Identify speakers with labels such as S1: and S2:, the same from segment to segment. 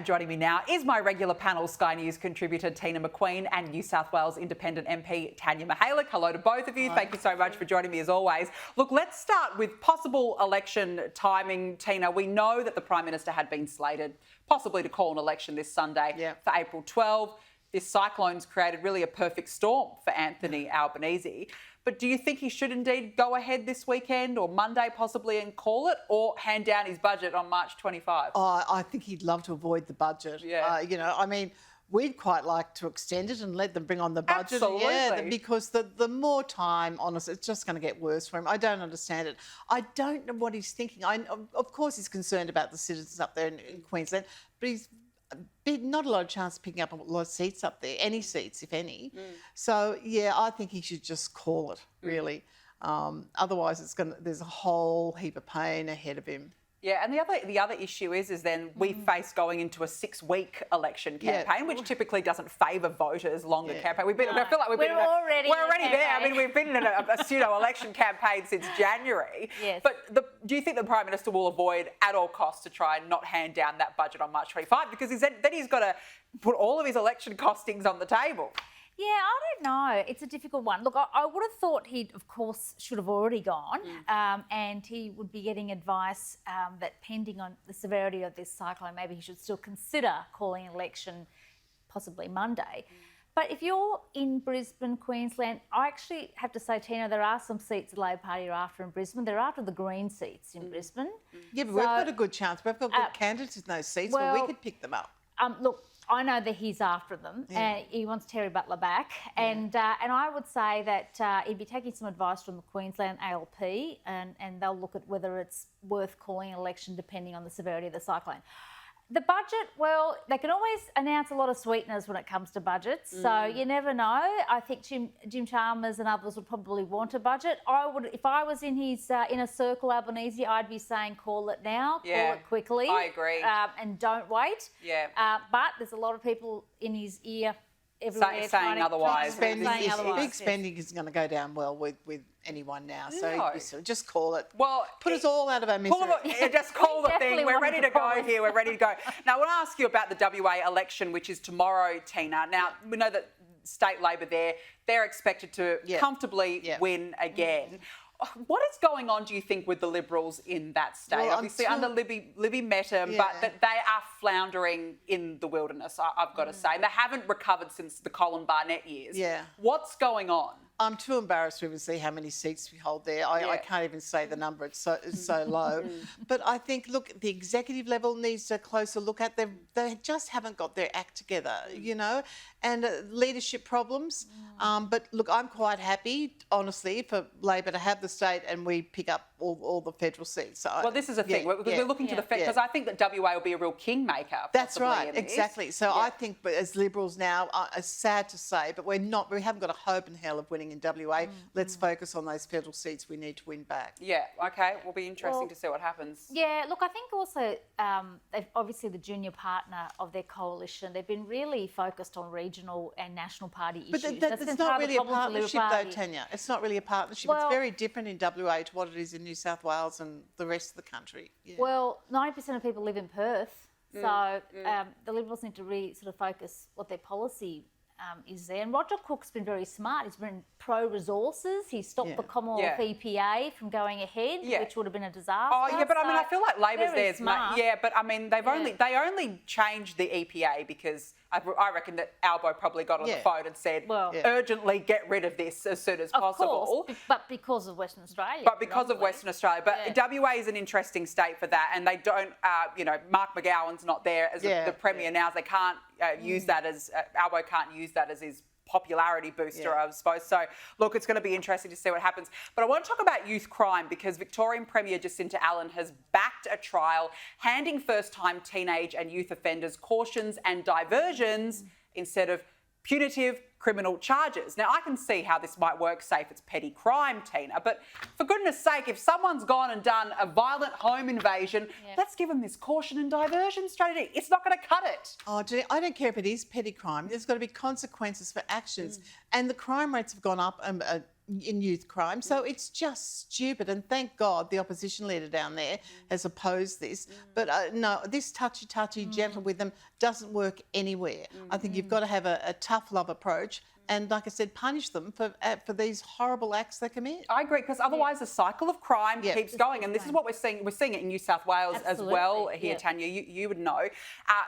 S1: Joining me now is my regular panel Sky News contributor Tina McQueen and New South Wales Independent MP Tania Mihailuk. Hello to both of you.
S2: Hi.
S1: Thank you so much for joining me as always. Look, let's start with possible election timing. Tina, we know that the Prime Minister had been slated possibly to call an election this Sunday for April 12. This cyclone's created really a perfect storm for Anthony Albanese. But do you think he should indeed go ahead this weekend or Monday possibly and call it, or hand down his budget on March 25?
S2: I think he'd love to avoid the budget. We'd quite like to extend it and let them bring on the budget.
S1: Absolutely.
S2: Yeah, because the more time, honestly, it's just going to get worse for him. I don't understand it. I don't know what he's thinking. Of course, he's concerned about the citizens up there in Queensland, but he's not a lot of chance of picking up a lot of seats up there, any seats, if any. So, yeah, I think he should just call it, really. Otherwise, there's a whole heap of pain ahead of him.
S1: Yeah, and the other issue is then we face going into a 6-week election campaign, which typically doesn't favour voters. Longer campaign. I feel like we're already there. I mean, we've been in a pseudo-election campaign since January.
S2: Yes.
S1: But do you think the Prime Minister will avoid at all costs to try and not hand down that budget on March 25? Because then he's got to put all of his election costings on the table.
S3: Yeah, I don't know. It's a difficult one. Look, I would have thought he, of course, should have already gone, and he would be getting advice that pending on the severity of this cyclone, maybe he should still consider calling an election possibly Monday. But if you're in Brisbane, Queensland, I actually have to say, Tina, there are some seats the Labor Party are after in Brisbane. They're after the Green seats in Brisbane.
S2: Yeah, but we've got a good chance. We've got good candidates in those seats where we could pick them up.
S3: Look, I know that he's after them, and he wants Terry Butler back. And I would say that he'd be taking some advice from the Queensland ALP, and they'll look at whether it's worth calling an election depending on the severity of the cyclone. The budget, well, they can always announce a lot of sweeteners when it comes to budgets, so you never know. I think Jim Chalmers and others would probably want a budget. If I was in his inner circle, Albanese, I'd be saying call it now, call it quickly.
S1: I agree.
S3: And don't wait.
S1: Yeah.
S3: But there's a lot of people in his ear everywhere
S1: saying otherwise.
S2: Big spending is going to go down well with anyone now. So just call it.
S1: Well,
S2: put us all out of our misery.
S1: Just call the thing. We're ready to go here. We're ready to go. Now, I want to ask you about the WA election, which is tomorrow, Tina. Now, we know that state Labor they're expected to comfortably win again. What is going on, do you think, with the Liberals in that state? Well, obviously under Libby Mettam, but that they are floundering in the wilderness, I've got to say. And they haven't recovered since the Colin Barnett years.
S2: Yeah.
S1: What's going on?
S2: I'm too embarrassed to even see how many seats we hold there. I can't even say the number. It's so low. But I think, look, the executive level needs a closer look at them. They just haven't got their act together, you know, and leadership problems. But look, I'm quite happy, honestly, for Labor to have the state and we pick up all the federal seats. So,
S1: well, this is a thing. We're looking to the fed because I think that WA will be a real kingmaker.
S2: That's right, exactly. So I think, but as Liberals now, it's sad to say, but we haven't got a hope in hell of winning in WA. Let's focus on those federal seats we need to win back.
S1: Yeah, okay. Will be interesting to see what happens.
S3: Yeah, look, I think also they've obviously the junior partner of their coalition. They've been really focused on regional and national party issues.
S2: But it's not really a partnership though, Tania. It's not really a partnership. It's very different in WA to what it is in New South Wales and the rest of the country. Yeah.
S3: Well, 90% of people live in Perth. So the Liberals need to really sort of focus what their policy is there. And Roger Cook's been very smart. He's been pro-resources. He stopped the Commonwealth EPA from going ahead, which would have been a disaster.
S1: Oh, yeah, but I mean, I feel like Labor's there.
S3: Smart.
S1: But I mean, they only changed the EPA because I reckon that Albo probably got on the phone and said, urgently get rid of this as soon as possible.
S3: Course, but because of Western Australia.
S1: But because of Western Australia. But WA is an interesting state for that, and they don't, Mark McGowan's not there as the Premier now. So they can't use that as, Albo can't use that as his popularity booster, I suppose. So, look, it's going to be interesting to see what happens. But I want to talk about youth crime because Victorian Premier Jacinta Allen has backed a trial handing first-time teenage and youth offenders cautions and diversions instead of punitive criminal charges. Now, I can see how this might work, say, if it's petty crime, Tina, but for goodness sake, if someone's gone and done a violent home invasion, let's give them this caution and diversion strategy. It's not going to cut it.
S2: Oh, I don't care if it is petty crime. There's got to be consequences for actions. And the crime rates have gone up in youth crime. So it's just stupid. And thank God the opposition leader down there has opposed this. But no, this touchy, gentle with them doesn't work anywhere. I think you've got to have a tough love approach. And like I said, punish them for these horrible acts they commit.
S1: I agree, because otherwise the cycle of crime keeps going. And this is what we're seeing. We're seeing it in New South Wales as well here, Tania. You would know.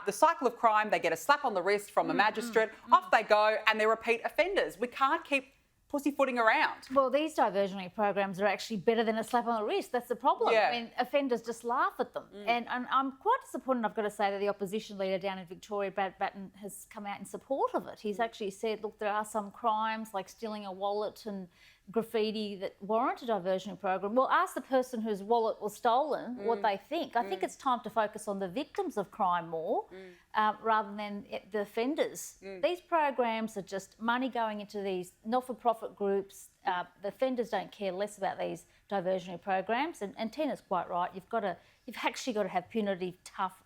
S1: The cycle of crime, they get a slap on the wrist from a magistrate, off they go, and they're repeat offenders. We can't keep pussyfooting around.
S3: Well, these diversionary programs are actually better than a slap on the wrist. That's the problem.
S1: Yeah.
S3: I mean, offenders just laugh at them. And I'm quite disappointed, I've got to say, that the opposition leader down in Victoria, Brad Batten, has come out in support of it. He's actually said, look, there are some crimes like stealing a wallet and graffiti that warrant a diversionary program. Well, ask the person whose wallet was stolen what they think. I think it's time to focus on the victims of crime more rather than the offenders. These programs are just money going into these not-for-profit groups. The offenders don't care less about these diversionary programs. And Tina's quite right. You've actually got to have punitive, tough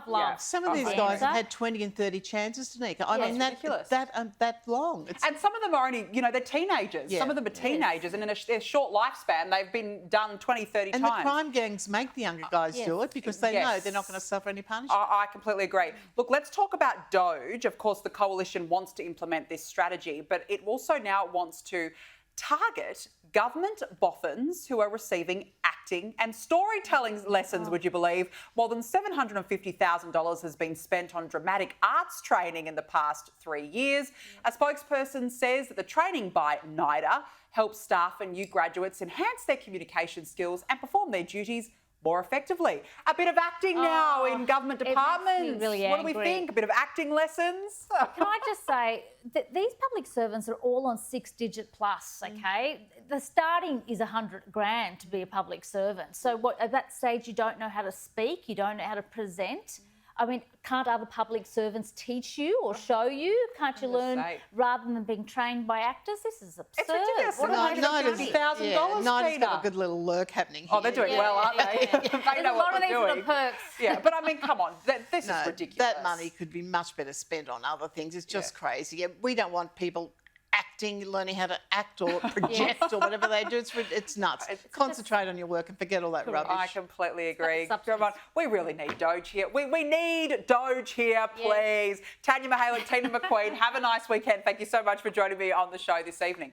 S3: love.
S2: Some of these guys have had 20 and 30 chances, Danica. I mean, that long.
S1: And some of them are only, they're teenagers. Some of them are teenagers, and in their short lifespan, they've been done 20, 30 times.
S2: And the crime gangs make the younger guys do it because they know they're not going to suffer any punishment.
S1: I completely agree. Look, let's talk about Doge. Of course, the coalition wants to implement this strategy, but it also now wants to target government boffins who are receiving acting and storytelling lessons, would you believe? More than $750,000 has been spent on dramatic arts training in the past 3 years. A spokesperson says that the training by NIDA helps staff and new graduates enhance their communication skills and perform their duties more effectively. A bit of acting now in government departments.
S3: It makes me really
S1: what do we
S3: angry.
S1: think? A bit of acting lessons?
S3: Can I just say that these public servants are all on 6-digit plus, okay? The starting is $100,000 to be a public servant. So at that stage, you don't know how to speak, you don't know how to present. I mean, can't other public servants teach you or show you? Can't you learn rather than being trained by actors? This is absurd.
S1: It's ridiculous.
S3: What
S1: $150,000,
S2: NIDA's got a good little lurk happening here.
S1: Oh, they're doing well, aren't they? They know what they're doing.
S3: There's a lot of these little perks.
S1: Yeah, but I mean, come on, this is ridiculous.
S2: That money could be much better spent on other things. It's just crazy. We don't want people acting, learning how to act or project or whatever they do. It's nuts. Concentrate on your work and forget all that rubbish.
S1: I completely agree. Come on, we really need Doge here. We need Doge here, please. Tania Mihailuk, Tina McQueen, have a nice weekend. Thank you so much for joining me on the show this evening.